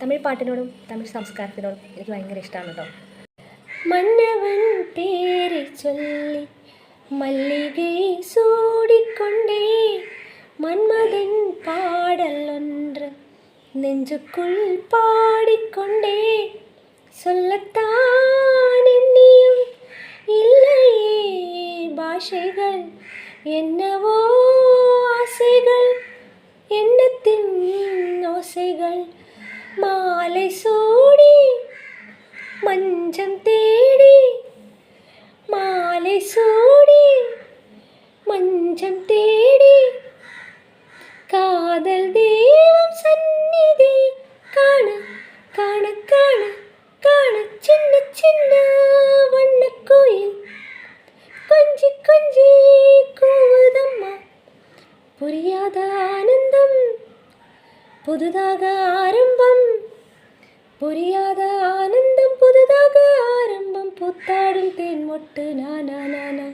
തമിഴ് പാട്ടിനോടും തമിഴ് സംസ്കാരത്തിനോടും എനിക്ക് ഭയങ്കര ഇഷ്ടമാണ് കേട്ടോ. മന്നവൻ പേരെ ചൊല്ലി മല്ലികை சூடிக்கொண்டே மன்மதன் பாடல் ஒன்று நெஞ்சுக்குள் பாடிக்கொண்டே சொல்லத்தான் எண்ணியும் இல்லையே பாஷைகள் என்னவோ ஆசைகள் எண்ணத்தின் ஓசைகள் மாலை சூடி மஞ்சம் தேடி மாலை சூடி மஞ்சம் தேடி காதல் தெய்வம் சந்நிதி காண காண காண காண சின்ன சின்ன வண்ணக்கோயில் கொஞ்சி கொஞ்சி கூவுதம்மா புரியாத ஆனந்தம் புதுதாக ஆரம்பம் புரியாத ஆனந்தம் புதுதாக ஆரம்பம் புத்தாடும் தேன் மொட்டு நானா நானா